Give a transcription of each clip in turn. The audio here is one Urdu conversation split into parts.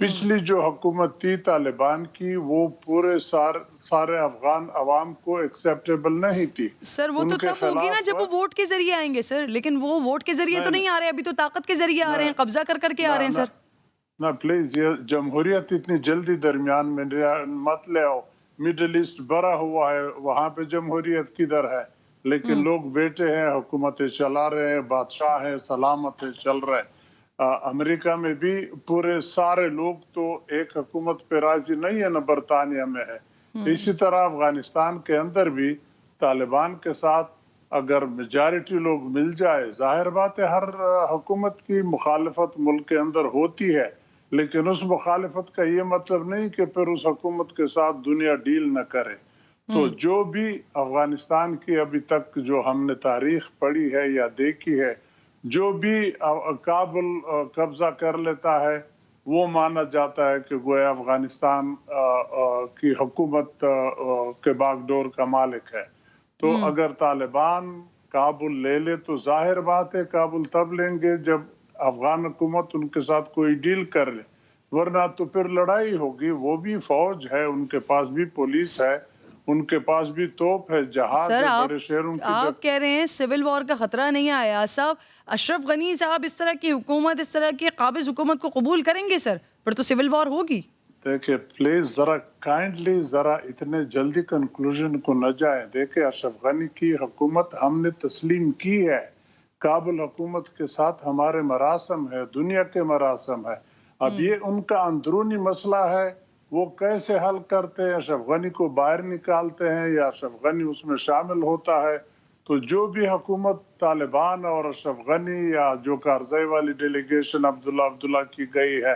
پچھلی جو حکومت تھی طالبان کی وہ پورے سارے افغان عوام کو ایکسیپٹیبل نہیں تھی. سر وہ ان تو کے تب ہوگی نا خلاف جب وہ ووٹ کے ذریعے آئیں گے سر، لیکن وہ ووٹ کے ذریعے تو نہیں آ رہے، ابھی تو طاقت کے ذریعے آ رہے ہیں، قبضہ کر کر کے آ رہے ہیں سر. نہ پلیز یہ جمہوریت اتنی جلدی درمیان میں مت لے آؤ. مڈل ایسٹ بڑا ہوا ہے، وہاں پہ جمہوریت کدھر ہے؟ لیکن لوگ بیٹے ہیں، حکومتیں چلا رہے ہیں، بادشاہ ہیں، سلامت ہے، چل رہے ہیں. امریکہ میں بھی پورے سارے لوگ تو ایک حکومت پہ راضی نہیں ہے، نہ برطانیہ میں ہے. اسی طرح افغانستان کے اندر بھی طالبان کے ساتھ اگر میجارٹی لوگ مل جائے، ظاہر بات ہے ہر حکومت کی مخالفت ملک کے اندر ہوتی ہے، لیکن اس مخالفت کا یہ مطلب نہیں کہ پھر اس حکومت کے ساتھ دنیا ڈیل نہ کرے. تو جو بھی افغانستان کی ابھی تک جو ہم نے تاریخ پڑھی ہے یا دیکھی ہے، جو بھی کابل قبضہ کر لیتا ہے وہ مانا جاتا ہے کہ گویا افغانستان کی حکومت کے باغ ڈور کا مالک ہے. تو اگر طالبان کابل لے لے تو ظاہر بات ہے کابل تب لیں گے جب افغان حکومت ان کے ساتھ کوئی ڈیل کر لے، ورنہ تو پھر لڑائی ہوگی. وہ بھی فوج ہے، ان کے پاس بھی پولیس ہے، ان کے پاس بھی توپ ہے، جہاز سر ہے، بڑے شہروں کی آپ کہہ رہے ہیں سول وار کا خطرہ نہیں آیا صاحب. اشرف غنی صاحب اس طرح کی حکومت، اس طرح کی قابض حکومت کو قبول کریں گے سر؟ پھر تو سول وار ہوگی. دیکھیں پلیز ذرا کائنڈلی ذرا اتنے جلدی کنکلوژن کو نہ جائیں. دیکھیں اشرف غنی کی حکومت ہم نے تسلیم کی ہے، کابل حکومت کے ساتھ ہمارے مراسم ہے، دنیا کے مراسم ہے. اب یہ ان کا اندرونی مسئلہ ہے، وہ کیسے حل کرتے ہیں؟ اشرف غنی کو باہر نکالتے ہیں یا اشرف غنی اس میں شامل ہوتا ہے؟ تو جو بھی حکومت طالبان اور اشرف غنی یا جو کارزئی والی ڈیلیگیشن عبداللہ کی گئی ہے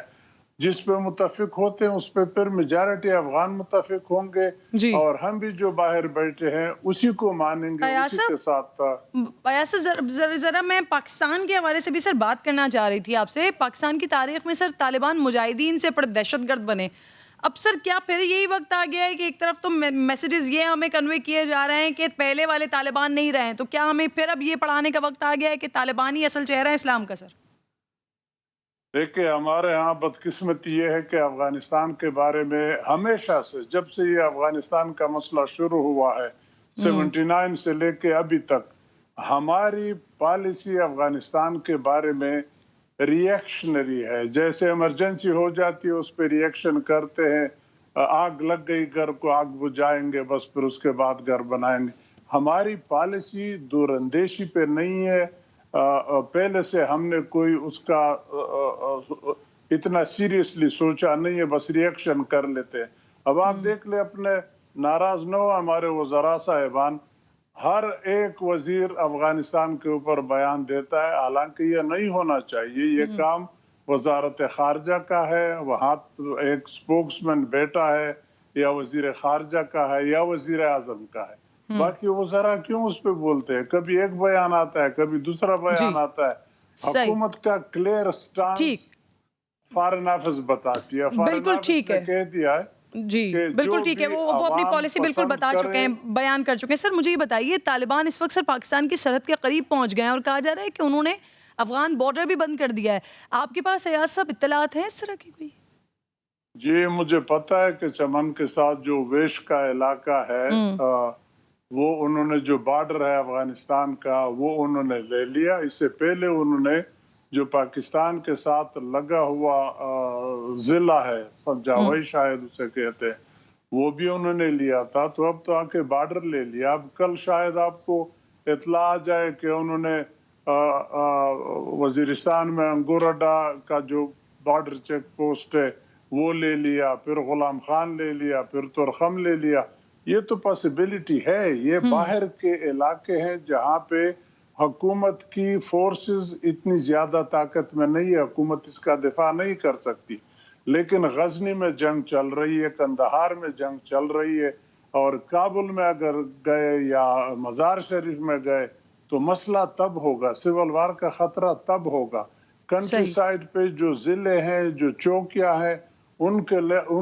جس پہ متفق ہوتے ہیں اس پہ پھر میجارٹی افغان متفق ہوں گے، جی اور ہم بھی جو باہر بیٹھے ہیں اسی کو مانیں گے، اسی کے ساتھ. ذرا میں پاکستان کے حوالے سے بھی سر بات کرنا چاہ رہی تھی آپ سے. پاکستان کی تاریخ میں سر طالبان مجاہدین سے پڑے دہشت گرد بنے. اب سر کیا پھر یہی وقت آ گیا ہے کہ ایک طرف تو میسیجز یہ ہمیں کنوے کیے جا رہے ہیں کہ پہلے والے طالبان نہیں رہے ہیں، تو کیا ہمیں پھر اب یہ پڑھانے کا وقت آ گیا ہے کہ طالبان ہی اصل چہرہ ہے اسلام کا سر؟ دیکھیں ہمارے ہاں بدقسمتی یہ ہے کہ افغانستان کے بارے میں ہمیشہ سے جب سے یہ افغانستان کا مسئلہ شروع ہوا ہے 79 سے لے کے ابھی تک ہماری پالیسی افغانستان کے بارے میں ریئیکشنری ہے. جیسے ایمرجنسی ہو جاتی ہے اس پہ ریئیکشن کرتے ہیں، آگ لگ گئی گھر کو آگ بجھائیں گے بس پھر اس کے بعد گھر بنائیں گے. ہماری پالیسی دور اندیشی پہ نہیں ہے. پہلے سے ہم نے کوئی اس کا اتنا سیریسلی سوچا نہیں ہے، بس ریئیکشن کر لیتے ہیں. اب آپ دیکھ لیں، اپنے ناراض نہ ہو ہمارے وزراء صاحبان، ہر ایک وزیر افغانستان کے اوپر بیان دیتا ہے، حالانکہ یہ نہیں ہونا چاہیے. یہ کام وزارت خارجہ کا ہے، وہاں ایک سپوکسمین بیٹا ہے یا وزیر خارجہ کا ہے یا وزیر اعظم کا ہے. باقی وزراء کیوں اس پہ بولتے ہیں؟ کبھی ایک بیان آتا ہے، کبھی دوسرا بیان آتا ہے. حکومت کا کلیئر سٹانس فارن آفس بتاتی ہے. فارن آفس نے کہہ دیا ہے جی بالکل ٹھیک ہے، وہ اپنی پالیسی بالکل بتا چکے ہیں، بیان کر چکے ہیں. سر مجھے یہ بتائیے، طالبان اس وقت سر پاکستان کی سرحد کے قریب پہنچ گئے ہیں اور کہا جا رہا ہے کہ انہوں نے افغان بارڈر بھی بند کر دیا ہے. آپ کے پاس ایاز صاحب اطلاعات ہیں اس طرح کی کوئی؟ جی مجھے پتا ہے کہ چمن کے ساتھ جو ویش کا علاقہ ہے وہ انہوں نے جو بارڈر ہے افغانستان کا وہ انہوں نے لے لیا. اس سے پہلے انہوں نے جو پاکستان کے ساتھ لگا ہوا ضلع ہے سنجاوئی شاید اسے کہتے ہیں، وہ بھی انہوں نے لیا تھا. تو اب تو آ کے بارڈر لے لیا. اب کل شاید آپ کو اطلاع آ جائے کہ انہوں نے وزیرستان میں انگورڈا کا جو بارڈر چیک پوسٹ ہے وہ لے لیا، پھر غلام خان لے لیا، پھر ترخم لے لیا. یہ تو پاسبلٹی ہے. یہ باہر کے علاقے ہیں جہاں پہ حکومت کی فورسز اتنی زیادہ طاقت میں نہیں ہے، حکومت اس کا دفاع نہیں کر سکتی. لیکن غزنی میں جنگ چل رہی ہے، کندہار میں جنگ چل رہی ہے، اور کابل میں اگر گئے یا مزار شریف میں گئے تو مسئلہ تب ہوگا، سول وار کا خطرہ تب ہوگا. کنٹری سائڈ پہ جو ضلع ہیں، جو چوکیاں ہیں، ان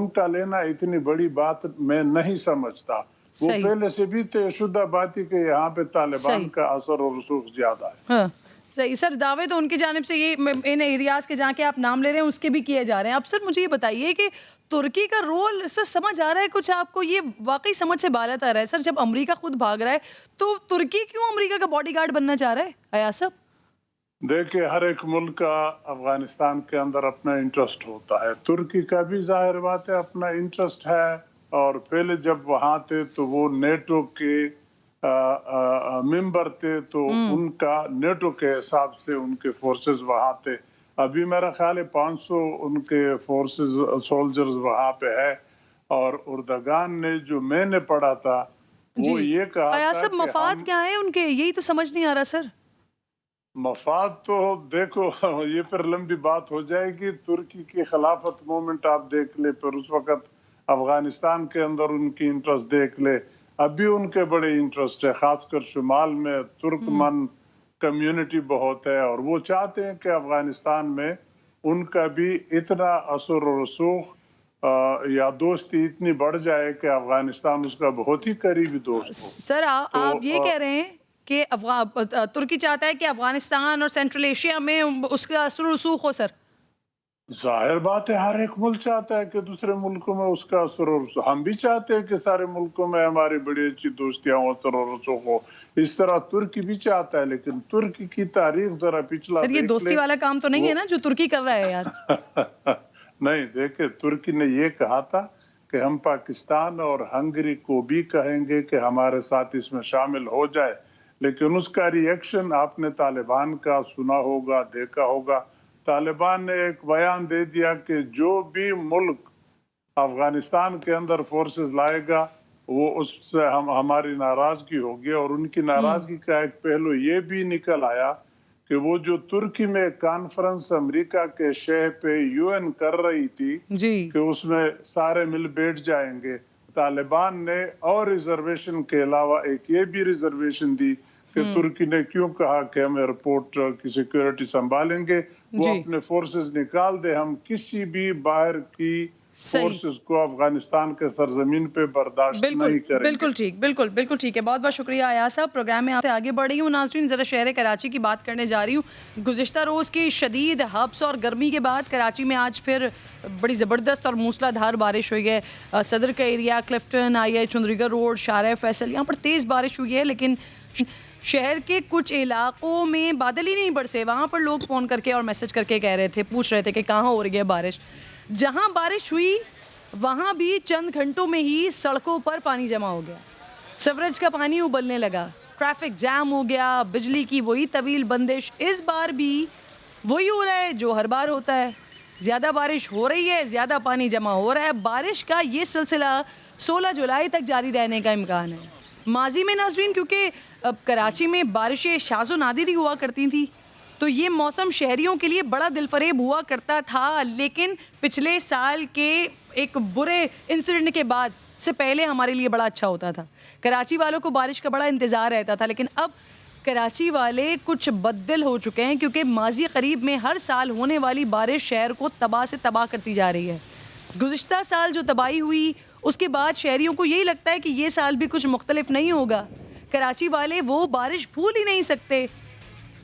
کا لینا اتنی بڑی بات میں نہیں سمجھتا. وہ پہلے سے بھی طے شدہ بات ہی کہ یہاں پہ طالبان کا اثر و رسوخ زیادہ ہے. صحیح سر، دعوے تو ان کی جانب سے یہ ان ایریاز کے جہاں کے آپ نام لے رہے ہیں اس کے بھی کیے جا رہے ہیں. اب سر مجھے یہ بتائیے کہ ترکی کا رول سر سمجھ آ رہا ہے کچھ آپ کو؟ یہ واقعی سمجھ سے بالاتر آ رہا ہے سر. جب امریکہ خود بھاگ رہا ہے تو ترکی کیوں امریکہ کا باڈی گارڈ بننا چاہ رہا ہے ایاز صاحب؟ دیکھیں، ہر ایک ملک کا افغانستان کے اندر اپنا انٹرسٹ ہوتا ہے. ترکی کا بھی ظاہر بات ہے اپنا انٹرسٹ ہے، اور پہلے جب وہاں تھے تو وہ نیٹو کے ممبر تھے، تو ان کا نیٹو کے حساب سے ان کے فورسز وہاں تھے. ابھی میرا خیال ہے 500 ان کے فورسز سولجرز وہاں پہ ہے. اور اردگان نے جو میں نے پڑھا تھا جی وہ یہ کہا ایاز تھا صاحب، کہ مفاد ہم کیا ہیں ان کے؟ یہی تو سمجھ نہیں آ رہا سر. مفاد تو دیکھو یہ پھر لمبی بات ہو جائے گی. ترکی کی خلافت مومنٹ آپ دیکھ لے، پھر اس وقت افغانستان کے اندر ان کی انٹرسٹ دیکھ لے. ابھی ان کے بڑے انٹرسٹ ہے، خاص کر شمال میں ترکمن کمیونٹی بہت ہے، اور وہ چاہتے ہیں کہ افغانستان میں ان کا بھی اتنا اثر و رسوخ یا دوستی اتنی بڑھ جائے کہ افغانستان اس کا بہت ہی قریبی دوست ہو. سر آپ یہ تو کہہ رہے ہیں کہ ترکی چاہتا ہے کہ افغانستان اور سینٹرل ایشیا میں اس کا اثر و رسوخ ہو سر؟ ظاہر بات ہے ہر ایک ملک چاہتا ہے کہ دوسرے ملکوں میں اس کا اثر و رسوخ. ہم بھی چاہتے ہیں کہ سارے ملکوں میں ہماری بڑی اچھی دوستیاں ہوں، اثر و رسوخ ہو. اس طرح ترکی بھی چاہتا ہے، لیکن ترکی کی تاریخ ذرا پچھلا سر یہ دیکھ دوستی لے. والا کام تو نہیں ہے وہ نا جو ترکی کر رہا ہے یار؟ نہیں، دیکھیں، ترکی نے یہ کہا تھا کہ ہم پاکستان اور ہنگری کو بھی کہیں گے کہ ہمارے ساتھ اس میں شامل ہو جائے. لیکن اس کا ری ایکشن آپ نے طالبان کا سنا ہوگا، دیکھا ہوگا. طالبان نے ایک بیان دے دیا کہ جو بھی ملک افغانستان کے اندر فورسز لائے گا وہ اس سے ہماری ناراضگی ہوگی. اور ان کی ناراضگی کا ایک پہلو یہ بھی نکل آیا کہ وہ جو ترکی میں کانفرنس امریکہ کے شہر پہ UN کر رہی تھی جی کہ اس میں سارے مل بیٹھ جائیں گے، طالبان نے اور ریزرویشن کے علاوہ ایک یہ بھی ریزرویشن دی کہ ترکی نے کیوں کہا کہ ہم ایئرپورٹ کی سیکیورٹی سنبھالیں گے، وہ جی اپنے فورسز نکال دے، ہم کسی بھی باہر کی صحیح، فورسز کو افغانستان کے سرزمین پہ برداشت بالکل نہیں کریں گے. بالکل ٹھیک، بالکل ٹھیک ہے. بہت بہت شکریہ ایاز صاحب. پروگرام میں آپ سے آگے بڑھ رہی ہوں ناظرین، ذرا شہر کراچی کی بات کرنے جا رہی ہوں. گزشتہ روز کی شدید ہبس اور گرمی کے بعد کراچی میں آج پھر بڑی زبردست اور موسلا دھار بارش ہوئی ہے. صدر کا ایریا، کلفٹن، آئی چندریگا روڈ، شارع فیصل، یہاں پر تیز بارش ہوئی ہے. لیکن شہر کے کچھ علاقوں میں بادل ہی نہیں برسے. وہاں پر لوگ فون کر کے اور میسج کر کے کہہ رہے تھے، پوچھ رہے تھے کہ کہاں ہو رہی ہے بارش. جہاں بارش ہوئی وہاں بھی چند گھنٹوں میں ہی سڑکوں پر پانی جمع ہو گیا، سیوریج کا پانی ابلنے لگا، ٹریفک جام ہو گیا، بجلی کی وہی طویل بندش. اس بار بھی وہی ہو رہا ہے جو ہر بار ہوتا ہے. زیادہ بارش ہو رہی ہے، زیادہ پانی جمع ہو رہا ہے. بارش کا یہ سلسلہ 16 جولائی تک جاری رہنے کا امکان ہے. ماضی میں ناظرین کیونکہ کراچی میں بارشیں شاذ و نادر ہی ہوا کرتی تھیں تو یہ موسم شہریوں کے لیے بڑا دل فریب ہوا کرتا تھا. لیکن پچھلے سال کے ایک برے انسیڈنٹ کے بعد سے پہلے ہمارے لیے بڑا اچھا ہوتا تھا. کراچی والوں کو بارش کا بڑا انتظار رہتا تھا، لیکن اب کراچی والے کچھ بدل ہو چکے ہیں کیونکہ ماضی قریب میں ہر سال ہونے والی بارش شہر کو تباہ سے تباہ کرتی جا رہی ہے. گزشتہ سال جو تباہی ہوئی اس کے بعد شہریوں کو یہی لگتا ہے کہ یہ سال بھی کچھ مختلف نہیں ہوگا. کراچی والے وہ بارش بھول ہی نہیں سکتے.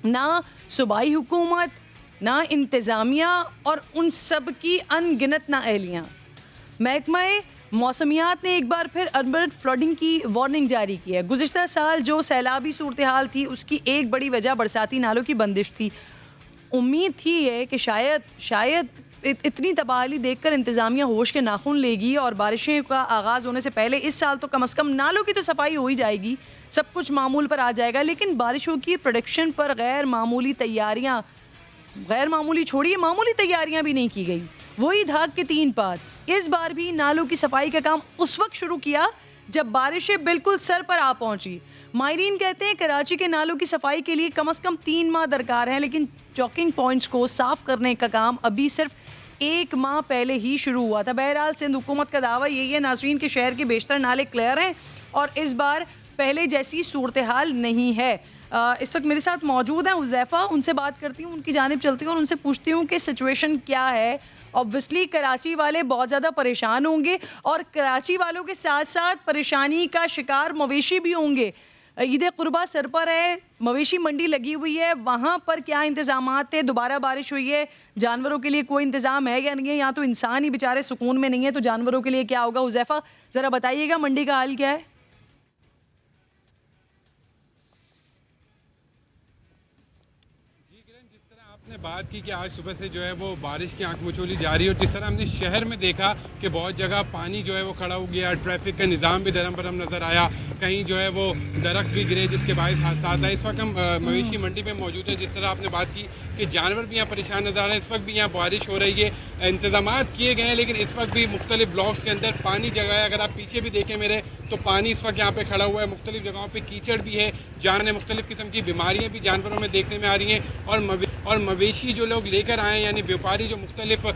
نہ صوبائی حکومت، نہ انتظامیہ اور ان سب کی ان گنت نااہلیاں. محکمہ موسمیات نے ایک بار پھر اربن فلڈنگ کی وارننگ جاری کی ہے. گزشتہ سال جو سیلابی صورتحال تھی اس کی ایک بڑی وجہ برساتی نالوں کی بندش تھی. امید تھی ہے کہ شاید اتنی تباہی دیکھ کر انتظامیہ ہوش کے ناخن لے گی اور بارشیں کا آغاز ہونے سے پہلے اس سال تو کم از کم نالوں کی تو صفائی ہو ہی جائے گی، سب کچھ معمول پر آ جائے گا. لیکن بارشوں کی پروڈکشن پر غیر معمولی چھوڑیے معمولی تیاریاں بھی نہیں کی گئی. وہی دھاگ کے 3 پات. اس بار بھی نالوں کی صفائی کا کام اس وقت شروع کیا جب بارشیں بالکل سر پر آ پہنچی. ماہرین کہتے ہیں کراچی کے نالوں کی صفائی کے لیے کم از کم 3 ماہ درکار ہیں، لیکن چوکنگ پوائنٹس کو صاف کرنے کا کام ابھی صرف 1 ماہ پہلے ہی شروع ہوا تھا. بہرحال سندھ حکومت کا دعویٰ یہی ہے ناظرین کہ شہر کے بیشتر نالے کلیئر ہیں اور اس بار پہلے جیسی صورتحال نہیں ہے. اس وقت میرے ساتھ موجود ہیں حذیفہ، ان سے بات کرتی ہوں، ان کی جانب چلتی ہوں اور ان سے پوچھتی ہوں کہ سچویشن کیا ہے. اوبویسلی کراچی والے بہت زیادہ پریشان ہوں گے اور کراچی والوں کے ساتھ ساتھ پریشانی کا شکار مویشی بھی ہوں گے. عید قربہ سر پر ہے, مویشی منڈی لگی ہوئی ہے, وہاں پر کیا انتظامات تھے؟ دوبارہ بارش ہوئی ہے, جانوروں کے لیے کوئی انتظام ہے یا نہیں ہے؟ یہاں تو انسان ہی بیچارے سکون میں نہیں ہے, تو جانوروں کے لیے کیا ہوگا؟ حذیفہ ذرا بتائیے گا منڈی کا حال کیا ہے؟ نے بات کی کہ آج صبح سے جو ہے وہ بارش کی آنکھ مچولی جاری ہے, اور جس طرح ہم نے شہر میں دیکھا کہ بہت جگہ پانی جو ہے وہ کھڑا ہو گیا, ٹریفک کا نظام بھی درہم برہم نظر آیا, کہیں جو ہے وہ درخت بھی گرے جس کے باعث حادثات آئے. اس وقت ہم مویشی منڈی میں موجود ہیں. جس طرح آپ نے بات کی کہ جانور بھی یہاں پریشان نظر آ رہے ہیں, اس وقت بھی یہاں بارش ہو رہی ہے, انتظامات کیے گئے ہیں, لیکن اس وقت بھی مختلف بلاکس کے اندر پانی جگہ ہے. اگر آپ پیچھے بھی دیکھیں میرے تو پانی اس وقت یہاں پہ کھڑا ہوا ہے, مختلف جگہوں پہ کیچڑ بھی ہے, مختلف قسم کی بیماریاں بھی جانوروں میں دیکھنے میں آ رہی ہیں. اور مویشی جو لوگ لے کر آئے ہیں, یعنی بیوپاری جو مختلف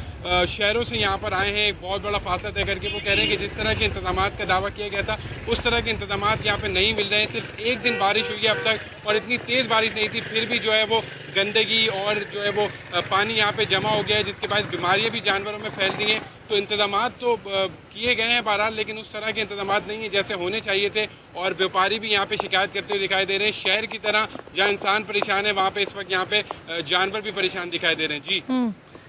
شہروں سے یہاں پر آئے ہیں, ایک بہت بڑا فاصلہ طے کر کے, وہ کہہ رہے ہیں کہ جس طرح کے انتظامات کا دعویٰ کیا گیا تھا اس طرح کے انتظامات یہاں پہ نہیں مل رہے ہیں. صرف ایک دن بارش ہوئی ہے اب تک, اور اتنی تیز بارش نہیں تھی, پھر بھی جو ہے وہ گندگی اور جو ہے وہ پانی یہاں پہ جمع ہو گیا ہے, جس کے باعث بیماریاں بھی جانوروں میں پھیل رہی ہیں. تو انتظامات تو کیے گئے ہیں بہرحال, لیکن اس طرح کے انتظامات نہیں ہیں جیسے ہونے چاہیے تھے, اور بیوپاری بھی یہاں پہ شکایت کرتے ہوئے دکھائی دے رہے ہیں. شہر کی طرح جہاں انسان پریشان ہے, وہاں پہ اس وقت یہاں پہ جانور بھی پریشان دکھائی دے رہے ہیں. جی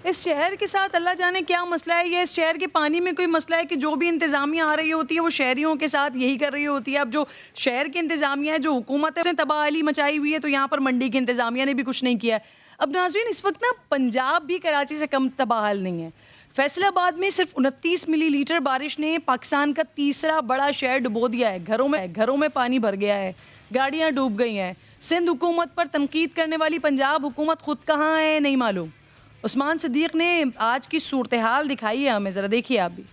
اس شہر کے ساتھ اللہ جانے کیا مسئلہ ہے, یا اس شہر کے پانی میں کوئی مسئلہ ہے کہ جو بھی انتظامیہ آ رہی ہوتی ہے وہ شہریوں کے ساتھ یہی کر رہی ہوتی ہے؟ اب جو شہر کی انتظامیہ ہے, جو حکومت ہے, اس نے تباہی مچائی ہوئی ہے, تو یہاں پر منڈی کی انتظامیہ نے بھی کچھ نہیں کیا ہے. اب ناظرین, اس وقت نا پنجاب بھی کراچی سے کم تباہل نہیں ہے. فیصل آباد میں صرف 29 ملی لیٹر بارش نے پاکستان کا تیسرا بڑا شہر ڈبو دیا ہے. گھروں میں پانی بھر گیا ہے, گاڑیاں ڈوب گئی ہیں. سندھ حکومت پر تنقید کرنے والی پنجاب حکومت خود کہاں ہے نہیں معلوم. عثمان صدیق نے آج کی صورتحال دکھائی ہے ہمیں, ذرا دیکھیے آپ بھی.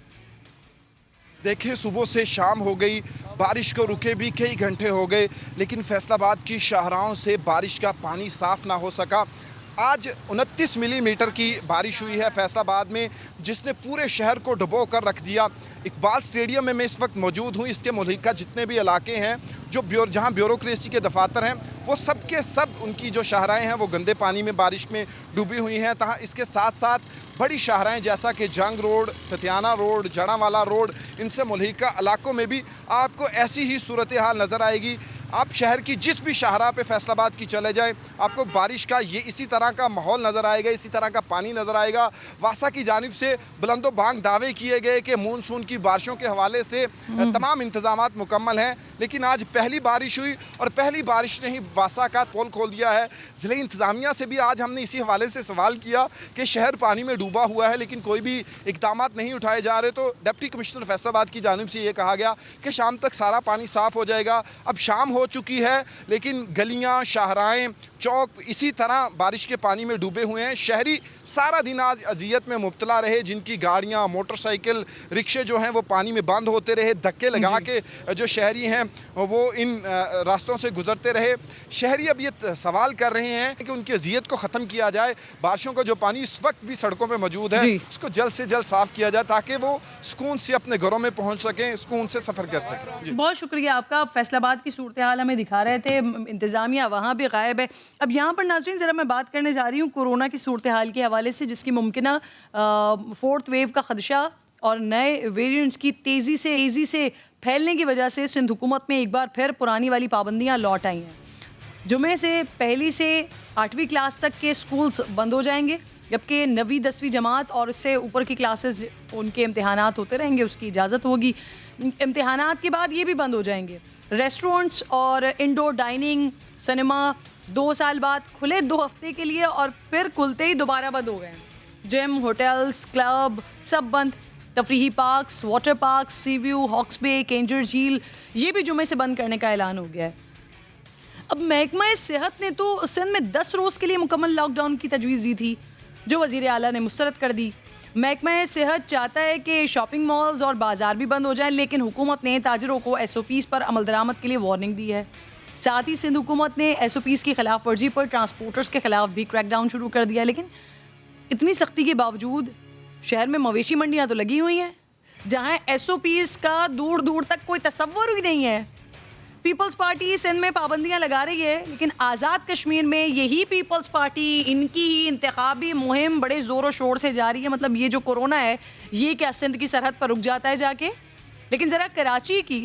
دیکھیں صبح سے شام ہو گئی, بارش کو رکے بھی کئی گھنٹے ہو گئے, لیکن فیصل آباد کی شاہراہوں سے بارش کا پانی صاف نہ ہو سکا. آج 29 ملی میٹر کی بارش ہوئی ہے فیصل آباد میں, جس نے پورے شہر کو ڈبو کر رکھ دیا. اقبال سٹیڈیم میں اس وقت موجود ہوں. اس کے ملحقہ جتنے بھی علاقے ہیں جہاں بیوروکریسی کے دفاتر ہیں, وہ سب کے سب ان کی جو شاہراہیں ہیں وہ گندے پانی میں بارش میں ڈوبی ہوئی ہیں. اس کے ساتھ ساتھ بڑی شاہراہیں جیسا کہ جنگ روڈ, ستیانہ روڈ, جڑا والا روڈ, ان سے ملحقہ علاقوں میں بھی آپ کو ایسی ہی صورتحال نظر آئے گی. آپ شہر کی جس بھی شاہراہ پہ فیصل آباد کی چلے جائیں, آپ کو بارش کا اسی طرح کا ماحول نظر آئے گا, اسی طرح کا پانی نظر آئے گا. واسا کی جانب سے بلند و بانگ دعوے کیے گئے کہ مونسون کی بارشوں کے حوالے سے تمام انتظامات مکمل ہیں, لیکن آج پہلی بارش ہوئی اور پہلی بارش نے ہی واسا کا پول کھول دیا ہے. ضلع انتظامیہ سے بھی آج ہم نے اسی حوالے سے سوال کیا کہ شہر پانی میں ڈوبا ہوا ہے, لیکن کوئی بھی اقدامات نہیں اٹھائے جا رہے. تو ڈپٹی کمشنر فیصل آباد کی جانب سے یہ کہا گیا کہ شام تک سارا پانی صاف ہو جائے گا. اب شام ہو چکی ہے, لیکن گلیاں, شاہراہیں, چوک اسی طرح بارش کے پانی میں ڈوبے ہوئے ہیں. شہری سارا دن آج اذیت میں مبتلا رہے, جن کی گاڑیاں, موٹر سائیکل, رکشے جو ہیں وہ پانی میں بند ہوتے رہے, دھکے لگا کے جو شہری ہیں وہ ان راستوں سے گزرتے رہے. شہری اب یہ سوال کر رہے ہیں کہ ان کی اذیت کو ختم کیا جائے. بارشوں کا جو پانی اس وقت بھی سڑکوں پہ موجود ہے, اس کو جلد سے جلد صاف کیا جائے تاکہ وہ سکون سے اپنے گھروں میں پہنچ سکیں, سکون سے سفر کر سکیں. بہت شکریہ آپ کا. فیصل آباد کی صورتحال ہمیں دکھا رہے تھے, انتظامیہ وہاں بھی غائب ہے. اب یہاں پر ناظرین ذرا میں بات کرنے جا رہی ہوں کورونا کی صورتحال کے حوالے سے, جس کی ممکنہ 4th ویو کا خدشہ اور نئے ویریئنٹس کی تیزی سے پھیلنے کی وجہ سے سندھ حکومت میں ایک بار پھر پرانی والی پابندیاں لوٹ آئی ہیں. جمعے سے 1 سے 8ویں کلاس تک کے سکولز بند ہو جائیں گے, جبکہ 9ویں 10ویں جماعت اور اس سے اوپر کی کلاسز ان کے امتحانات ہوتے رہیں گے, اس کی اجازت ہوگی. امتحانات کے بعد یہ بھی بند ہو جائیں گے. ریسٹورنٹس اور انڈور ڈائننگ, سنیما 2 سال بعد کھلے 2 ہفتے کے لیے, اور پھر کھلتے ہی دوبارہ بند ہو گئے. جم, ہوٹلز, کلب سب بند. تفریحی پارکس, واٹر پارکس, سی ویو, ہاکس بے, کینجر جھیل, یہ بھی جمعے سے بند کرنے کا اعلان ہو گیا ہے. اب محکمہ صحت نے تو سندھ میں 10 روز کے لیے مکمل لاک ڈاؤن کی تجویز دی تھی, جو وزیر اعلیٰ نے مسترد کر دی. محکمہ صحت چاہتا ہے کہ شاپنگ مالز اور بازار بھی بند ہو جائیں, لیکن حکومت نے تاجروں کو SOPs پر عمل درآمد کے لیے وارننگ دی ہے. ساتھ ہی سندھ حکومت نے SOPs کی خلاف ورزی پر ٹرانسپورٹرز کے خلاف بھی کریک ڈاؤن شروع کر دیا. لیکن اتنی سختی کے باوجود شہر میں مویشی منڈیاں تو لگی ہوئی ہیں, جہاں SOPs کا دور دور تک کوئی تصور ہی نہیں ہے. پیپلز پارٹی سندھ میں پابندیاں لگا رہی ہے, لیکن آزاد کشمیر میں یہی پیپلز پارٹی, ان کی ہی انتخابی مہم بڑے زور و شور سے جاری ہے. مطلب یہ جو کورونا ہے یہ کیا سندھ کی سرحد پر رک جاتا ہے جا کے؟ لیکن ذرا کراچی کی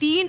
3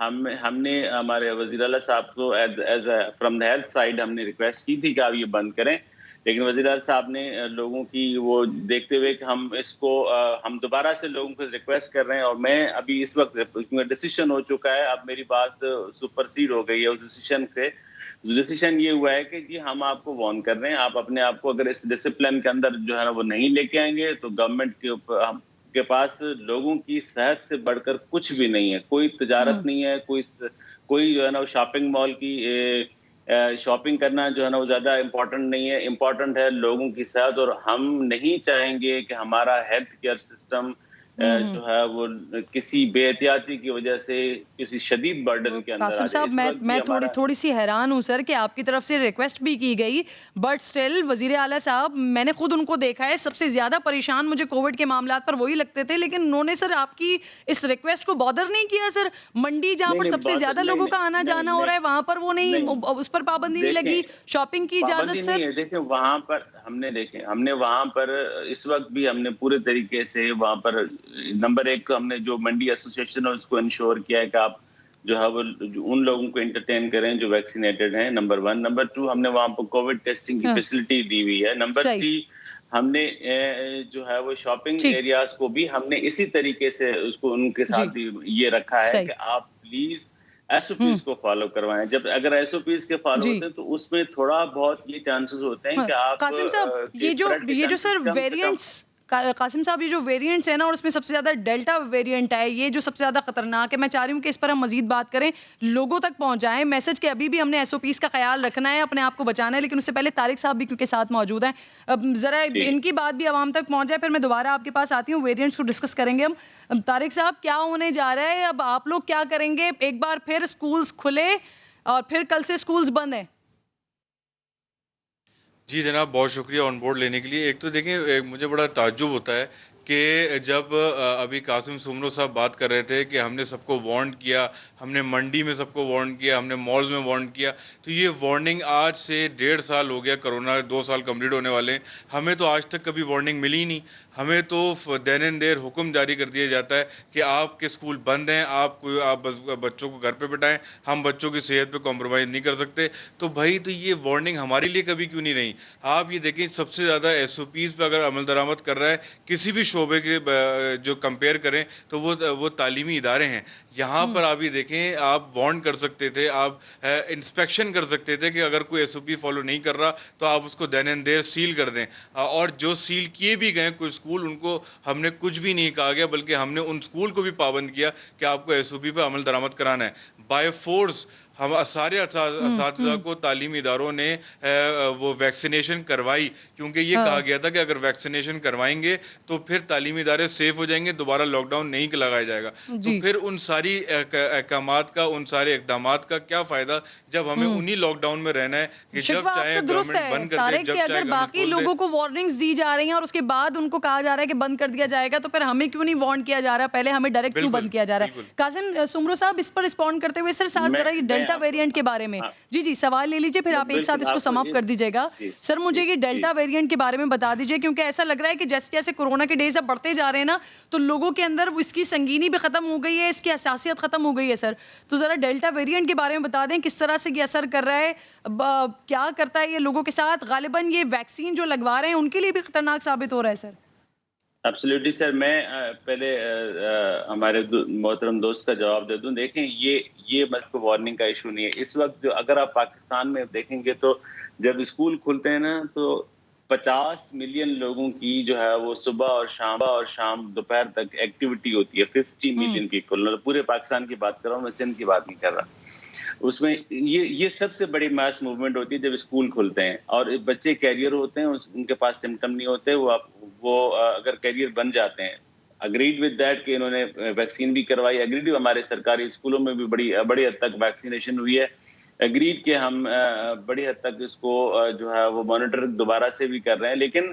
ہم نے ہمارے وزیر اعلیٰ صاحب کو as a from the health side ہم نے ریکویسٹ کی تھی کہ آپ یہ بند کریں، لیکن وزیر اعلیٰ صاحب نے لوگوں کی وہ دیکھتے ہوئے کہ ہم اس کو ہم دوبارہ سے لوگوں کو ریکویسٹ کر رہے ہیں، اور میں ابھی اس وقت ڈیسیشن ہو چکا ہے، اب میری بات سپرسیڈ ہو گئی ہے اس ڈیسیشن سے. ڈیسیشن یہ ہوا ہے کہ جی ہم آپ کو وارن کر رہے ہیں، آپ اپنے آپ کو اگر اس ڈسپلن کے اندر جو ہے نا وہ نہیں لے کے آئیں گے تو گورنمنٹ کے اوپر کے پاس لوگوں کی صحت سے بڑھ کر کچھ بھی نہیں ہے. کوئی تجارت نہیں ہے، کوئی جو ہے نا وہ شاپنگ مال کی شاپنگ کرنا جو ہے نا وہ زیادہ امپورٹنٹ نہیں ہے. امپورٹنٹ ہے لوگوں کی صحت، اور ہم نہیں چاہیں گے کہ ہمارا ہیلتھ کیئر سسٹم جو ہے وہ کسی بے احتیاطی کی وجہ سے کسی شدید برڈن کے اندر آ قاسم جائے. صاحب اس وقت بھی میں ہمارا تھوڑی سی حیران ہوں سر کہ آپ کی طرف سے ریکویسٹ بھی کی گئی، بٹ سٹل وزیر اعلیٰ صاحب، میں نے خود ان کو دیکھا ہے، سب سے زیادہ پریشان مجھے کووڈ کے معاملات پر وہی لگتے تھے، لیکن انہوں نے سر آپ کی اس ریکویسٹ کو بادر نہیں کیا سر. منڈی جہاں پر سب سے زیادہ لوگوں کا آنا جانا ہو رہا ہے وہاں پر وہ نہیں، اس پر پابندی نہیں دیکھیں، لگی، شاپنگ کی پابندی اجازت سر. نہیں ہے. دیکھیں وہاں پر ہم نے وہاں پر اس وقت بھی ہم نے پورے طریقے سے وہاں پر نمبر ایک ہم نے جو منڈی ایسوسیشن ہے اس کو انشور کیا ہے کہ آپ جو ہے وہ ان لوگوں کو انٹرٹین کریں جو ویکسینیٹڈ ہیں. نمبر 1. نمبر 2 ہم نے وہاں پر کووڈ ٹیسٹنگ کی ہاں فیسلٹی دی ہوئی ہے. نمبر صحیح 3 ہم نے جو ہے وہ شاپنگ ٹھیک ایریاز کو بھی ہم نے اسی طریقے سے اس کو ان کے جی ساتھ یہ رکھا ہے صحیح کہ آپ پلیز ایس او پیز کو فالو کروائیں. جب اگر ایس او پیز کے فالو جی ہوتے ہیں تو اس میں تھوڑا بہت یہ چانسز ہوتے ہیں ہاں کہ آپ قاسم صاحب، کے اسپریڈ کے یہ جو چانسز سر کم سے کم. ویریئنٹس، قاسم صاحب یہ جو ویریئنٹس ہیں نا، اور اس میں سب سے زیادہ ڈیلٹا ویریئنٹ ہے، یہ جو سب سے زیادہ خطرناک ہے، میں چاہ رہی ہوں کہ اس پر ہم مزید بات کریں، لوگوں تک پہنچائیں میسج کہ ابھی بھی ہم نے ایس او پیز کا خیال رکھنا ہے، اپنے آپ کو بچانا ہے. لیکن اس سے پہلے طارق صاحب بھی کیونکہ ساتھ موجود ہیں، اب ذرا جی ان کی بات بھی عوام تک پہنچ جائے، پھر میں دوبارہ آپ کے پاس آتی ہوں، ویریئنٹس کو ڈسکس کریں گے ہم. طارق صاحب، کیا ہونے جا رہا ہے اب؟ آپ لوگ کیا کریں گے؟ ایک بار پھر اسکولز کھلے اور پھر کل سے اسکولز بند ہیں؟ جی جناب، بہت شکریہ آن بورڈ لینے کے لیے. ایک تو دیکھیں، مجھے بڑا تعجب ہوتا ہے کہ جب ابھی قاسم سمرو صاحب بات کر رہے تھے کہ ہم نے سب کو وارن کیا، ہم نے منڈی میں سب کو وارن کیا، ہم نے مالز میں وارن کیا، تو یہ وارننگ آج سے 1.5 سال ہو گیا، کرونا 2 سال کمپلیٹ ہونے والے ہیں، ہمیں تو آج تک کبھی وارننگ ملی ہی نہیں. ہمیں تو دین دیر حکم جاری کر دیا جاتا ہے کہ آپ کے اسکول بند ہیں، آپ بچوں کو گھر پہ بٹائیں، ہم بچوں کی صحت پہ کمپرومائز نہیں کر سکتے. تو بھائی تو یہ وارننگ ہمارے لیے کبھی کیوں نہیں رہی؟ آپ یہ دیکھیں، سب سے زیادہ ایس او پیز پہ اگر عمل درآمد کر رہا ہے کسی بھی شعبے کے جو کمپیئر کریں تو وہ تعلیمی ادارے ہیں. یہاں پر آپ یہ دیکھیں، آپ وارن کر سکتے تھے، آپ انسپیکشن کر سکتے تھے کہ اگر کوئی ایس او پی فالو نہیں کر رہا تو آپ اس کو دین دیر سیل کر دیں. اور جو سیل کیے بھی گئے کوئی اسکول، ان کو ہم نے کچھ بھی نہیں کہا گیا، بلکہ ہم نے ان اسکول کو بھی پابند کیا کہ آپ کو ایس او پی پہ عمل درآمد کرانا ہے. بائی فورس ہم سارے اساتذہ کو تعلیمی اداروں نے وہ ویکسینیشن کروائی، کیونکہ یہ کہا گیا تھا کہ اگر ویکسینیشن کروائیں گے تو پھر تعلیمی ادارے سیف ہو جائیں گے، دوبارہ لاک ڈاؤن نہیں لگایا جائے گا. تو جی پھر ان ساری احکامات کا، ان سارے اقدامات کا کیا فائدہ جب ہمیں انہی لاک ڈاؤن میں رہنا ہے کہ جب شکوہ آپ چاہے کا درست گورنمنٹ ہے بند کر دے، طارق، جب کہ اگر چاہے گورنمنٹ باقی کھول دے. لوگوں کو وارننگز دی جا رہی ہیں اور اس کے بعد ان کو کہا جا رہا ہے کہ بند کر دیا جائے گا، تو پھر ہمیں کیوں نہیں وارن کیا جا رہا؟ پہلے ہمیں ڈائریکٹ کیوں بالکل بند کیا جا رہا ہے؟ بالکل. قاسم سمرو صاحب، اس پر رسپونڈ کرتے ہوئے سر ساتھ ذرا یہ میں ڈیلٹا آپ کو ویریئنٹ کے بارے میں، ہاں، جی سوال لے لیجئے، پھر آپ ایک ساتھ بالکل اس کو آپ کو سم اپ کر دیجئے گا. جی سر مجھے جی یہ جی ڈیلٹا ویریئنٹ کے بارے میں بتا دیجئے، کیونکہ ایسا لگ رہا ہے کہ جیسے جیسے کورونا کے ڈیز اب بڑھتے جا رہے ہیں نا، تو لوگوں کے اندر اس کی سنگینی بھی ختم ہو گئی ہے، اس کی حساسیت ختم ہو گئی ہے. سر تو ذرا ڈیلٹا ویریئنٹ کے بارے میں بتا دیں، کس طرح سے یہ اثر کر رہا ہے، کیا کرتا ہے یہ لوگوں کے ساتھ؟ غالباً یہ ویکسین جو لگوا رہے ہیں ان کے لیے بھی خطرناک ثابت ہو رہا ہے. سر ایبسلیوٹلی سر، میں پہلے ہمارے محترم دوست کا جواب دے دوں. دیکھیں، یہ بس وارننگ کا ایشو نہیں ہے اس وقت. جو اگر آپ پاکستان میں دیکھیں گے تو جب اسکول کھلتے ہیں نا تو 50 ملین لوگوں کی جو ہے وہ صبح اور شام دوپہر تک ایکٹیویٹی ہوتی ہے. 50 ملین پیپل، پورے پاکستان کی بات کر رہا ہوں میں، سندھ کی بات نہیں کر رہا. اس میں یہ سب سے بڑی میس موومنٹ ہوتی ہے جب اسکول کھلتے ہیں اور بچے کیریئر ہوتے ہیں، ان کے پاس سمٹم نہیں ہوتے، وہ اگر کیریئر بن جاتے ہیں. اگریڈ ود دیٹ کہ انہوں نے ویکسین بھی کروائی، اگریڈ ہمارے سرکاری اسکولوں میں بھی بڑی حد تک ویکسینیشن ہوئی ہے، اگریڈ کہ ہم بڑی حد تک اس کو جو ہے وہ مانیٹر دوبارہ سے بھی کر رہے ہیں. لیکن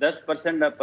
10%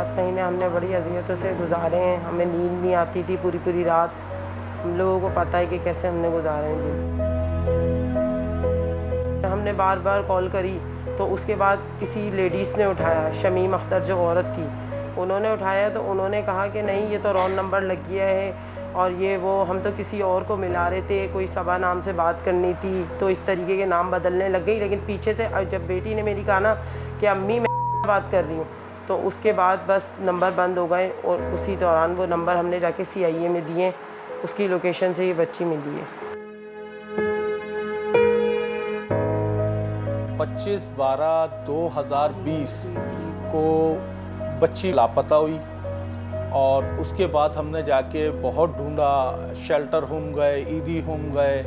7 مہینے ہم نے بڑی اذیتوں سے گزارے ہیں, ہمیں نیند نہیں آتی تھی پوری پوری رات. ہم لوگوں کو پتہ ہے کہ کیسے ہم نے گزارے ہیں دن. ہم نے بار بار کال کری تو اس کے بعد کسی لیڈیز نے اٹھایا, شمیم اختر جو عورت تھی انہوں نے اٹھایا, تو انہوں نے کہا کہ نہیں یہ تو رانگ نمبر لگ گیا ہے اور یہ وہ ہم تو کسی اور کو ملا رہے تھے, کوئی صبا نام سے بات کرنی تھی, تو اس طریقے کے نام بدلنے لگ گئی. لیکن پیچھے سے جب بیٹی نے میری کہا نا کہ امی میں بات کر رہی ہوں, تو اس کے بعد بس نمبر بند ہو گئے, اور اسی دوران وہ نمبر ہم نے جا کے CIA میں دیے, اس کی لوکیشن سے یہ بچی ملی ہے. 25/12/2020 کو بچی لاپتہ ہوئی, اور اس کے بعد ہم نے جا کے بہت ڈھونڈا, شیلٹر ہوم گئے, عیدی ہوم گئے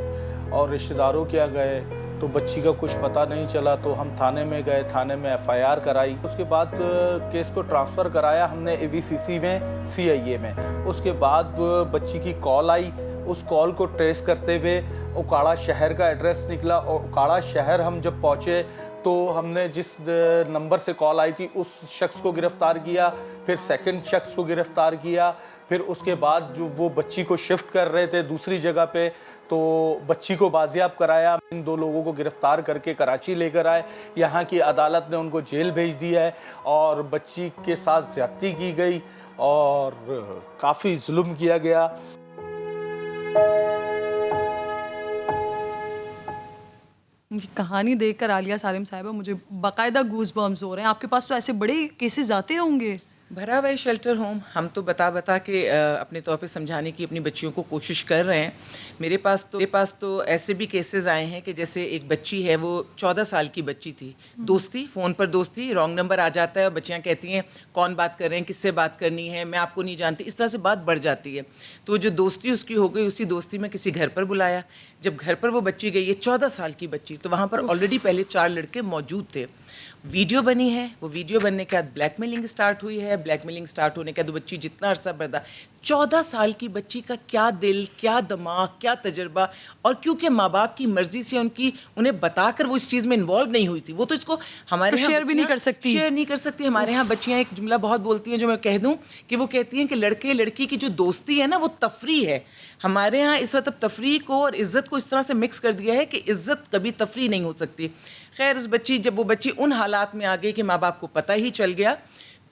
اور رشتہ داروں کے گئے, تو بچی کا کچھ پتہ نہیں چلا. تو ہم تھانے میں گئے, تھانے میں FIR کرائی. اس کے بعد کیس کو ٹرانسفر کرایا ہم نے AVCC میں, CIA میں. اس کے بعد بچی کی کال آئی, اس کال کو ٹریس کرتے ہوئے اوکاڑا شہر کا ایڈریس نکلا, اور اوکاڑا شہر ہم جب پہنچے تو ہم نے جس نمبر سے کال آئی تھی اس شخص کو گرفتار کیا, پھر سیکنڈ شخص کو گرفتار کیا, پھر اس کے بعد جو وہ بچی کو شفٹ کر رہے تھے دوسری جگہ پہ, تو بچی کو بازیاب کرایا. ان 2 لوگوں کو گرفتار کر کے کراچی لے کر آئے. یہاں کی عدالت نے ان کو جیل بھیج دیا ہے, اور بچی کے ساتھ زیادتی کی گئی اور کافی ظلم کیا گیا. کہانی دیکھ کر عالیہ سالم صاحبہ مجھے باقاعدہ گوز بمز ہو رہے ہیں. آپ کے پاس تو ایسے بڑے کیسز آتے ہوں گے. بھرا ہوا شیلٹر ہوم ہم تو بتا کے اپنے طور پہ سمجھانے کی اپنی بچیوں کو کوشش کر رہے ہیں. میرے پاس تو ایسے بھی کیسز آئے ہیں کہ جیسے ایک بچی ہے, وہ 14 سال کی بچی تھی, دوستی فون پر دوستی, رانگ نمبر آ جاتا ہے اور بچیاں کہتی ہیں کون بات کر رہے ہیں, کس سے بات کرنی ہے, میں آپ کو نہیں جانتی, اس طرح سے بات بڑھ جاتی ہے. تو جو دوستی اس کی ہو گئی, اسی دوستی میں کسی گھر پر بلایا. جب گھر پر وہ بچی گئی ہے 14 سال کی بچی, تو وہاں پر آلریڈی پہلے 4 لڑکے موجود تھے. ویڈیو بنی ہے, وہ ویڈیو بننے کے بعد بلیک میلنگ سٹارٹ ہوئی ہے. بلیک میلنگ سٹارٹ ہونے کے بعد بچی جتنا عرصہ برداشت, 14 سال کی بچی کا کیا دل, کیا دماغ, کیا تجربہ, اور کیونکہ ماں باپ کی مرضی سے انہیں بتا کر وہ اس چیز میں انوالو نہیں ہوئی تھی, وہ تو اس کو ہمارے یہاں شیئر بھی نہیں کر سکتی. ہمارے یہاں بچیاں ایک جملہ بہت بولتی ہیں جو میں کہہ دوں, کہ وہ کہتی ہیں کہ لڑکے لڑکی کی جو دوستی ہے نا وہ تفریح ہے. ہمارے ہاں اس وقت تفریح کو اور عزت کو اس طرح سے مکس کر دیا ہے کہ عزت کبھی تفریح نہیں ہو سکتی. خیر اس بچی, جب وہ بچی ان حالات میں آ گئی کہ ماں باپ کو پتہ ہی چل گیا,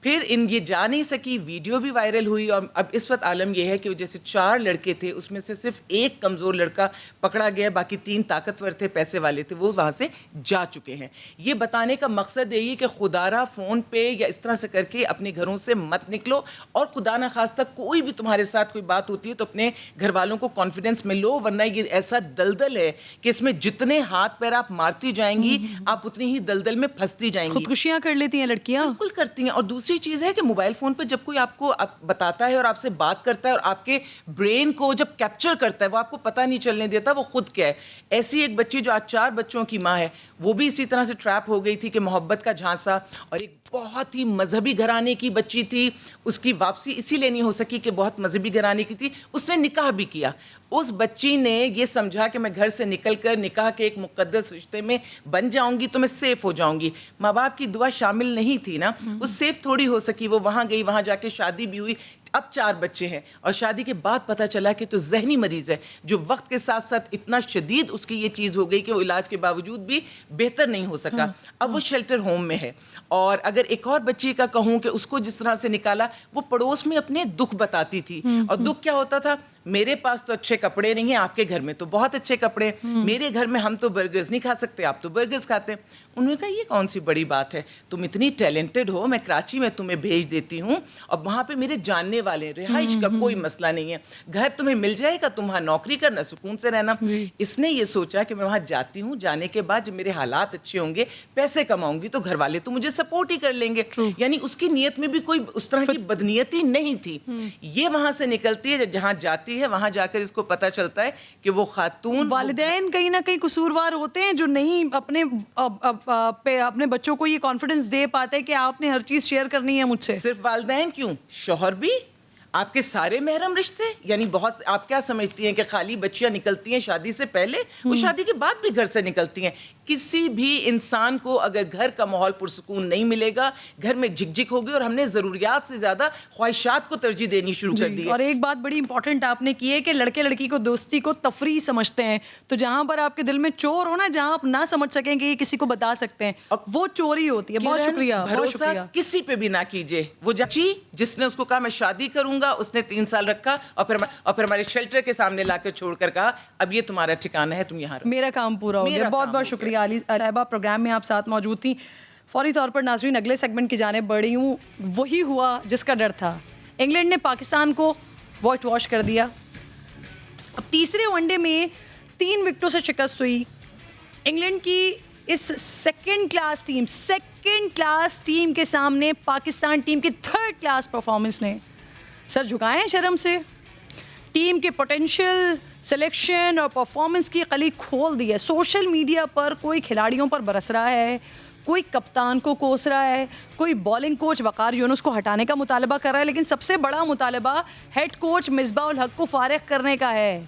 پھر یہ جا نہیں سکی, ویڈیو بھی وائرل ہوئی. اور اب اس وقت عالم یہ ہے کہ وہ جیسے 4 لڑکے تھے, اس میں سے صرف ایک کمزور لڑکا پکڑا گیا, باقی 3 طاقتور تھے, پیسے والے تھے, وہ وہاں سے جا چکے ہیں. یہ بتانے کا مقصد یہی ہے کہ خدا را فون پہ یا اس طرح سے کر کے اپنے گھروں سے مت نکلو, اور خدا نخواستہ کوئی بھی تمہارے ساتھ کوئی بات ہوتی ہے تو اپنے گھر والوں کو کانفیڈنس میں لو, ورنہ یہ ایسا دلدل ہے کہ اس میں جتنے ہاتھ پیر آپ مارتی جائیں گی آپ اتنی ہی دلدل میں پھنستی جائیں گی. خودکشیاں کر لیتی ہیں لڑکیاں, بالکل کرتی ہیں. اور دوسری چیز ہے کہ موبائل فون پہ جب کوئی آپ کو بتاتا ہے اور آپ سے بات کرتا ہے اور آپ کے برین کو جب کیپچر کرتا ہے, وہ آپ کو پتہ نہیں چلنے دیتا وہ خود کیا ہے. ایسی ایک بچی جو آج 4 بچوں کی ماں ہے, وہ بھی اسی طرح سے ٹریپ ہو گئی تھی کہ محبت کا جھانسا, اور ایک بہت ہی مذہبی گھرانے کی بچی تھی. اس کی واپسی اسی لیے نہیں ہو سکی کہ بہت مذہبی گھرانے کی تھی, اس نے نکاح بھی کیا. اس بچی نے یہ سمجھا کہ میں گھر سے نکل کر نکاح کے ایک مقدس رشتے میں بن جاؤں گی تو میں سیف ہو جاؤں گی. ماں باپ کی دعا شامل نہیں تھی نا, وہ سیف تھوڑی ہو سکی. وہ وہاں گئی, وہاں جا کے شادی بھی ہوئی, اب 4 بچے ہیں, اور شادی کے بعد پتہ چلا کہ تو ذہنی مریض ہے, جو وقت کے ساتھ ساتھ اتنا شدید اس کی یہ چیز ہو گئی کہ وہ علاج کے باوجود بھی بہتر نہیں ہو سکا. اب وہ شیلٹر ہوم میں ہے. اور اگر ایک اور بچی کا کہوں کہ اس کو جس طرح سے نکالا, وہ پڑوس میں اپنے دکھ بتاتی تھی, اور دکھ کیا ہوتا تھا, میرے پاس تو اچھے کپڑے نہیں ہیں, آپ کے گھر میں تو بہت اچھے کپڑے, میرے گھر میں ہم تو برگرز نہیں کھا سکتے, آپ تو برگرز کھاتے ہیں. انہوں نے کہا یہ کون سی بڑی بات ہے, تم اتنی ٹیلنٹڈ ہو, میں کراچی میں تمہیں بھیج دیتی ہوں, اور وہاں پہ میرے جاننے والے ہیں, رہائش کا کوئی مسئلہ نہیں ہے, گھر تمہیں مل جائے گا, تم وہاں نوکری کرنا, سکون سے رہنا. اس نے یہ سوچا کہ میں وہاں جاتی ہوں, جانے کے بعد جب میرے حالات اچھے ہوں گے, پیسے کماؤں گی, تو گھر والے تو مجھے سپورٹ ہی کر لیں گے. یعنی اس کی نیت میں بھی کوئی اس طرح کی بدنیتی نہیں تھی. یہ وہاں سے نکلتی ہے, جہاں جاتی ہے وہاں جا کر اس کو پتہ چلتا ہے کہ وہ خاتون. والدین کہیں نہ کہیں قصوروار ہوتے ہیں جو نہیں اپنے بچوں کو یہ کانفیڈنس دے پاتے کہ آپ نے ہر چیز شیئر کرنی ہے مجھ سے. صرف والدین کیوں, شوہر بھی, آپ کے سارے محرم رشتے. یعنی بہت, آپ کیا سمجھتی ہیں کہ خالی بچیاں نکلتی ہیں شادی سے پہلے, وہ شادی کے بعد بھی گھر سے نکلتی ہیں. کسی بھی انسان کو اگر گھر کا ماحول پرسکون نہیں ملے گا, گھر میں جھک جھک ہوگی, اور ہم نے ضروریات سے زیادہ خواہشات کو ترجیح دینی شروع کر دی ہے. اور ایک بات بڑی امپورٹنٹ آپ نے کی ہے کہ لڑکے لڑکی کو دوستی کو تفریح سمجھتے ہیں, تو جہاں پر آپ کے دل میں چور ہو نا, جہاں آپ نہ سمجھ سکیں کہ یہ کسی کو بتا سکتے ہیں, وہ چوری ہوتی ہے. بہت شکریہ, بہت بھروسہ شکریہ. کسی پہ بھی نہ کیجیے. وہ جچی جس نے اس کو کہا میں شادی کروں گا, اس نے 3 سال رکھا اور پھر ہمارے شیلٹر کے سامنے لا کر چھوڑ کر کہا اب یہ تمہارا ٹھکانہ ہے, تم یہاں رہو. میرا کام پورا ہو گیا. بہت بہت شکریہ علی صاحبہ, پروگرام میں آپ ساتھ موجود تھیں. فوری طور پر ناظرین اگلے سیگمنٹ کی جانب بڑھی ہوں. وہی ہوا جس کا ڈر تھا. انگلینڈ نے پاکستان کو وائٹ واش کر دیا. اب تیسرے ون ڈے میں 3 وکٹوں سے شکست ہوئی. انگلینڈ کی اس سیکنڈ کلاس ٹیم کے سامنے پاکستان ٹیم کی 3rd کلاس پرفارمنس نے سر جھکائے ہیں شرم سے. ٹیم کے پوٹینشیل, سلیکشن اور پرفارمنس کی قلی کھول دی ہے. سوشل میڈیا پر کوئی کھلاڑیوں پر برس رہا ہے, کوئی کپتان کو کوس رہا ہے, کوئی بالنگ کوچ وقار یونس کو ہٹانے کا مطالبہ کر رہا ہے, لیکن سب سے بڑا مطالبہ ہیڈ کوچ مصباح الحق کو فارغ کرنے کا ہے.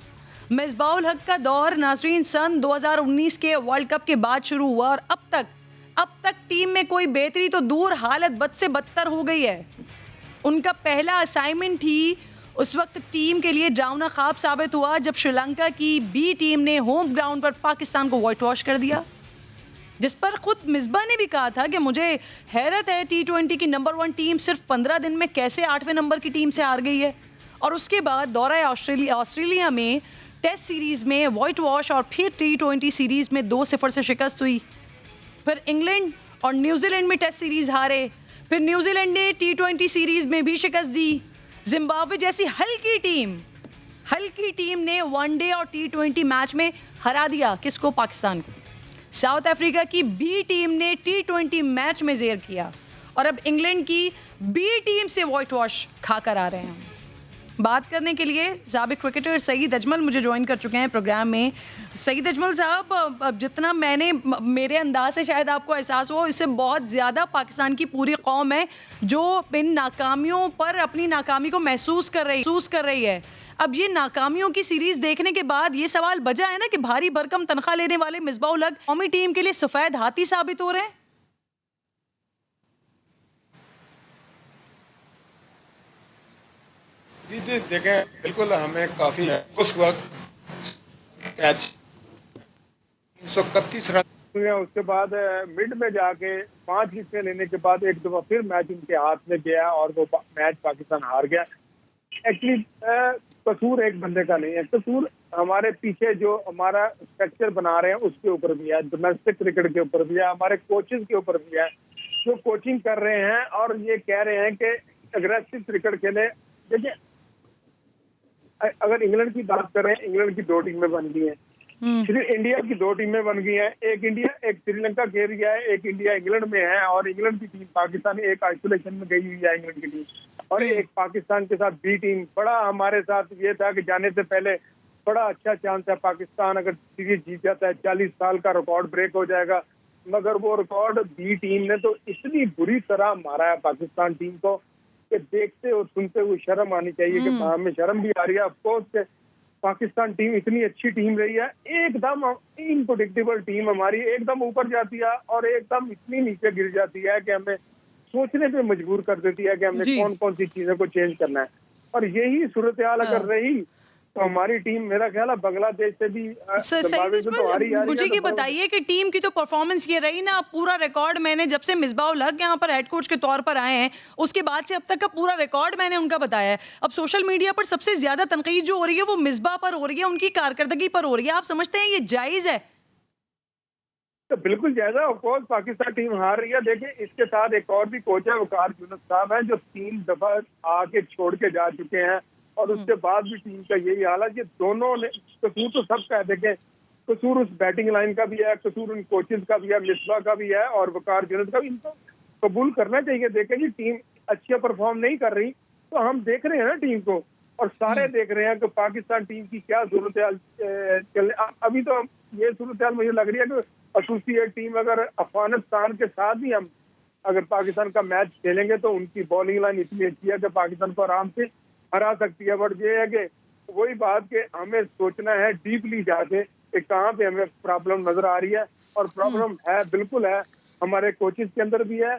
مصباح الحق کا دور ناظرین سن 2019 کے ورلڈ کپ کے بعد شروع ہوا, اور اب تک ٹیم میں کوئی بہتری تو دور, حالت بد سے بدتر ہو گئی ہے. ان کا پہلا اسائنمنٹ ہی اس وقت ٹیم کے لیے ڈراؤنا خواب ثابت ہوا جب شری لنکا کی بی ٹیم نے ہوم گراؤنڈ پر پاکستان کو وائٹ واش کر دیا, جس پر خود مصباح نے بھی کہا تھا کہ مجھے حیرت ہے T20 کی نمبر 1 ٹیم صرف 15 دن میں کیسے 8ویں نمبر کی ٹیم سے ہار گئی ہے. اور اس کے بعد دورہ آسٹریلیا میں ٹیسٹ سیریز میں وائٹ واش, اور پھر T20 سیریز میں 2-0 سے شکست ہوئی. پھر انگلینڈ اور نیوزی لینڈ میں ٹیسٹ سیریز ہارے, پھر نیوزی لینڈ نے T20 سیریز میں بھی شکست دی. زمبابوے جیسی ہلکی ٹیم نے ون ڈے اور T20 میچ میں ہرا دیا کس کو, پاکستان کو. ساؤتھ افریقہ کی بی ٹیم نے T20 میچ میں زیر کیا, اور اب انگلینڈ کی بی ٹیم سے وائٹ واش کھا کر آ رہے ہیں. بات کرنے کے لیے سابق کرکٹر سعید اجمل مجھے جوائن کر چکے ہیں پروگرام میں. سعید اجمل صاحب, جتنا میرے انداز سے شاید آپ کو احساس ہو, اس سے بہت زیادہ پاکستان کی پوری قوم ہے جو ان ناکامیوں پر اپنی ناکامی کو محسوس کر رہی ہے. اب یہ ناکامیوں کی سیریز دیکھنے کے بعد یہ سوال بجا ہے نا کہ بھاری بھرکم تنخواہ لینے والے مصباح الحق قومی ٹیم کے لیے سفید ہاتھی ثابت ہو رہے ہیں. جی دیکھیں, بالکل ہمیں کافی اس وقت 331 رن ہوئے. اس کے بعد مڈ میں جا کے 5 وکٹیں لینے کے بعد ایک دفعہ پھر میچ ان کے ہاتھ میں گیا اور وہ میچ پاکستان ہار گیا. ایکچولی قصور ایک بندے کا نہیں ہے, قصور ہمارے پیچھے جو ہمارا اسٹرکچر بنا رہے ہیں اس کے اوپر بھی ہے, ڈومیسٹک کرکٹ کے اوپر بھی ہے, ہمارے کوچز کے اوپر بھی ہے جو کوچنگ کر رہے ہیں اور یہ کہہ رہے ہیں کہ اگریسو کرکٹ کھیلے. دیکھیں اگر انگلینڈ کی بات کریں, انگلینڈ کی 2 ٹیمیں بن گئی ہیں, انڈیا کی 2 ٹیمیں بن گئی ہیں, ایک سری لنکا کھیل رہا ہے, ایک انڈیا انگلینڈ میں ہے, اور انگلینڈ کی ٹیم پاکستان ایک آئسولیشن میں گئی ہوئی ہے انگلینڈ کی ٹیم, اور ایک پاکستان کے ساتھ بی ٹیم. بڑا ہمارے ساتھ یہ تھا کہ جانے سے پہلے بڑا اچھا چانس ہے پاکستان اگر سیریز جیت جاتا ہے 40 سال کا ریکارڈ بریک ہو جائے گا, مگر وہ ریکارڈ بی ٹیم نے تو اتنی بری طرح مارا ہے پاکستان ٹیم کو کہ دیکھتے اور سنتے ہوئے شرم آنی چاہیے کہ ہمیں شرم بھی آ رہی ہے. آف کورس کہ پاکستان ٹیم اتنی اچھی ٹیم رہی ہے, ایک دم انپریڈکٹیبل ٹیم ہماری, ایک دم اوپر جاتی ہے اور ایک دم اتنی نیچے گر جاتی ہے کہ ہمیں سوچنے پہ مجبور کر دیتی ہے کہ ہم نے کون سی چیزوں کو چینج کرنا ہے. اور یہی صورتحال اگر رہی تو ہماری ٹیم میرا خیال ہے بنگلہ دیش سے بھی. مجھے یہ بتائیے کہ ٹیم کی تو پرفارمنس یہ رہی نا, پورا ریکارڈ میں نے جب سے مصباح الحق یہاں پر ہیڈ کوچ کے طور پر آئے ہیں اس کے بعد سے اب تک کا پورا ریکارڈ میں نے ان کا بتایا ہے. اب سوشل میڈیا پر سب سے زیادہ تنقید جو ہو رہی ہے وہ مصباح پر ہو رہی ہے, ان کی کارکردگی پر ہو رہی ہے. آپ سمجھتے ہیں یہ جائز ہے؟ تو بالکل جائز ہے. آف کورس پاکستان ٹیم ہار رہی ہے. دیکھیں اس کے ساتھ ایک اور بھی کوچ ہے وقار یونس صاحب ہیں جو 3 دفعہ آ کے چھوڑ کے جا چکے ہیں, اور اس کے بعد بھی ٹیم کا یہی حال ہے کہ دونوں نے قصور تو سب کا ہے. دیکھیں قصور اس بیٹنگ لائن کا بھی ہے, قصور ان کوچز کا بھی ہے, مصباح کا بھی ہے اور وقار یونس کا بھی. ان کو قبول کرنا چاہیے. دیکھیں جی ٹیم اچھا پرفارم نہیں کر رہی تو ہم دیکھ رہے ہیں نا ٹیم کو, اور سارے دیکھ رہے ہیں کہ پاکستان ٹیم کی کیا صورتحال چل رہی. ابھی تو یہ صورتحال مجھے لگ رہی ہے کہ ایسوسیٹ ٹیم اگر افغانستان کے ساتھ بھی ہم اگر پاکستان کا میچ کھیلیں گے تو ان کی بالنگ لائن اتنی اچھی ہے کہ پاکستان کو آرام سے ہرا سکتی ہے. بٹ یہ ہے کہ وہی بات کہ ہمیں سوچنا ہے ڈیپلی جا کے کہ کہاں پہ ہمیں پرابلم نظر آ رہی ہے. اور پرابلم ہے بالکل ہے, ہمارے کوچز کے اندر بھی ہے,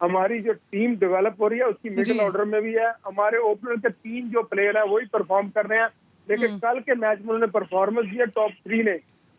ہماری جو ٹیم ڈیولپ ہو رہی ہے اس کی مڈل آرڈر میں بھی ہے, ہمارے اوپنر کے 3 جو پلیئر ہیں وہی پرفارم کر رہے ہیں. لیکن کل کے میچ میں انہوں نے پرفارمنس دی ہے ٹاپ 3 نے,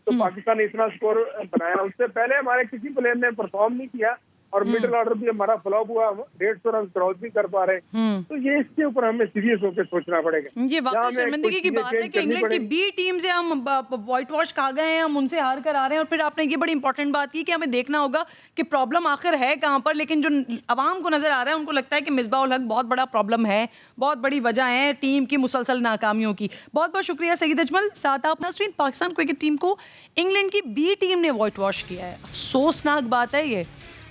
تو پاکستان نے اتنا سکور بنایا. اس سے پہلے ہمارے کسی پلیئر نے پرفارم نہیں کیا اور مڈل آرڈر بھی ہمارا فلاپ ہوا, 150 رن کراس بھی کر پا رہے. تو یہ اس کے اوپر ہمیں سیریس ہو کے سوچنا پڑے گا. یہ واقعی شرمندگی کی بات ہے کہ انگلینڈ کی بی ٹیم سے ہم وائٹ واش کھا گئے ہیں, ہم ان سے ہار کر آ رہے ہیں. اور پھر آپ نے یہ بڑی امپورٹنٹ بات کی کہ ہمیں دیکھنا ہوگا کہ پرابلم آخر ہے کہاں پر. لیکن جو عوام کو نظر آ رہا ہے ان کو لگتا ہے کہ مصباح الحق بہت بڑا پرابلم ہے, بہت بڑی وجہ ہے ٹیم کی مسلسل ناکامیوں کی. بہت بہت شکریہ سعید اجمل. ساتھ آپ ناظرین, پاکستان کرکٹ ٹیم کو انگلینڈ کی بی ٹیم نے وائٹ واش کیا ہے. افسوسناک بات ہے یہ.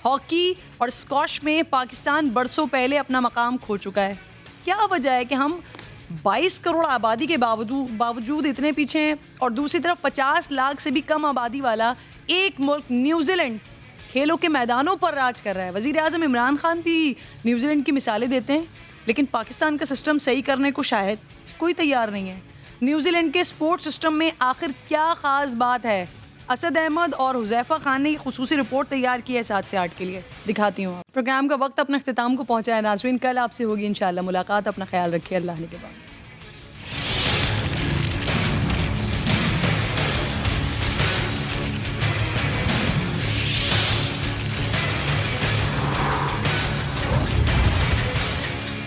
ہاکی اور اسکواش میں پاکستان برسوں پہلے اپنا مقام کھو چکا ہے. کیا وجہ ہے کہ ہم 22 کروڑ آبادی کے باوجود اتنے پیچھے ہیں, اور دوسری طرف 50 لاکھ سے بھی کم آبادی والا ایک ملک نیوزی لینڈ کھیلوں کے میدانوں پر راج کر رہا ہے. وزیر اعظم عمران خان بھی نیوزی لینڈ کی مثالیں دیتے ہیں, لیکن پاکستان کا سسٹم صحیح کرنے کو شاید کوئی تیار نہیں ہے. نیوزی لینڈ کے اسپورٹ سسٹم میں آخر کیا خاص بات ہے؟ اسد احمد اور حذیفہ خان نے خصوصی رپورٹ تیار کی ہے 7 سے 8 کے لیے, دکھاتی ہوں. پروگرام کا وقت اپنے اختتام کو پہنچا ہے ناظرین. کل آپ سے ہوگی انشاءاللہ ملاقات. اپنا خیال رکھیے. اللہ نے کے بعد.